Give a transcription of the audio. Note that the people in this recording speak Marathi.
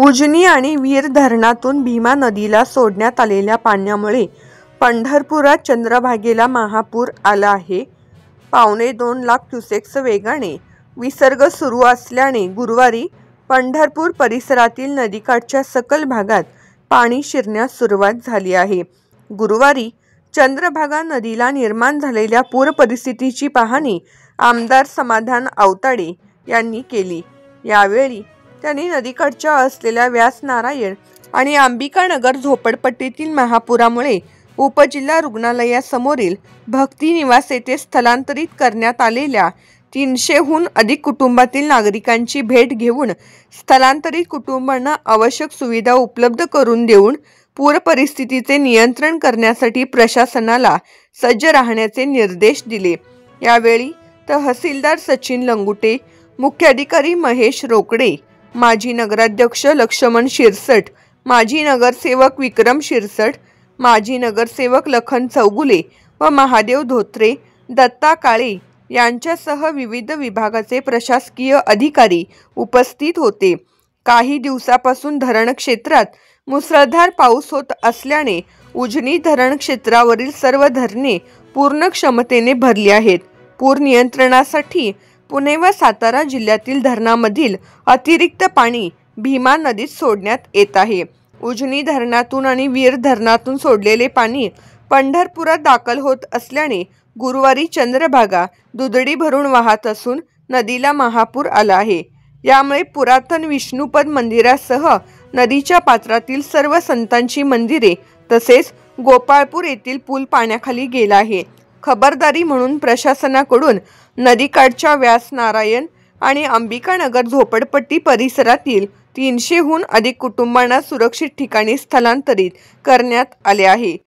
उजनी आणि वीर धरणातून भीमा नदीला सोडण्यात आलेल्या पाण्यामुळे पंढरपुरात चंद्रभागेला महापूर आला आहे. 2.25 लाख क्युसेक्स वेगाने विसर्ग सुरू असल्याने गुरुवारी पंढरपूर परिसरातील नदीकाठच्या सखल भागात पाणी शिरण्यास सुरुवात झाली आहे. गुरुवारी चंद्रभागा नदीला निर्माण झालेल्या पूर परिस्थितीची पाहणी आमदार समाधान आवताडे यांनी केली. यावेळी त्यांनी नदीकाठच्या असलेल्या व्यास नारायण आणि अंबिकानगर झोपडपट्टीतील महापुरामुळे उपजिल्हा रुग्णालयासमोरील भक्ती निवास येथे स्थलांतरित करण्यात आलेल्या 300हून अधिक कुटुंबातील नागरिकांची भेट घेऊन स्थलांतरित कुटुंबांना आवश्यक सुविधा उपलब्ध करून देऊन पूर परिस्थितीचे नियंत्रण करण्यासाठी प्रशासनाला सज्ज राहण्याचे निर्देश दिले. यावेळी तहसीलदार सचिन लंगुटे, मुख्याधिकारी महेश रोकडे, माजी नगराध्यक्ष लक्ष्मण शिरसट, माजी नगरसेवक विक्रम शिरसट, माजी नगरसेवक लखन चौगुले व महादेव धोत्रे, दत्ता काळे यांच्यासह विविध विभागाचे प्रशासकीय अधिकारी उपस्थित होते. काही दिवसापासून धरण क्षेत्रात मुसळधार पाऊस होत असल्याने उजनी धरण क्षेत्रावरील सर्व धरणे पूर्ण क्षमतेने भरली आहेत. पूर नियंत्रणासाठी पुणे व सातारा जिल्ह्यातील धरणामधील अतिरिक्त पाणी भीमा नदीत सोडण्यात येत आहे. उजनी धरणातून आणि वीर धरणातून सोडलेले पाणी पंढरपुरात दाखल होत असल्याने गुरुवारी चंद्रभागा दुथडी भरून वाहत असून नदीला महापूर आला आहे. यामुळे पुरातन विष्णुपद मंदिरासह नदीच्या पात्रातील सर्व संतांची मंदिरे तसेच गोपाळपूर येथील पूल पाण्याखाली गेला आहे. खबरदारी म्हणून प्रशासनाकडून नदीकाठच्या व्यास नारायण आणि अंबिकानगर झोपडपट्टी परिसरातील 300हून अधिक कुटुंबांना सुरक्षित ठिकाणी स्थलांतरित करण्यात आले आहे.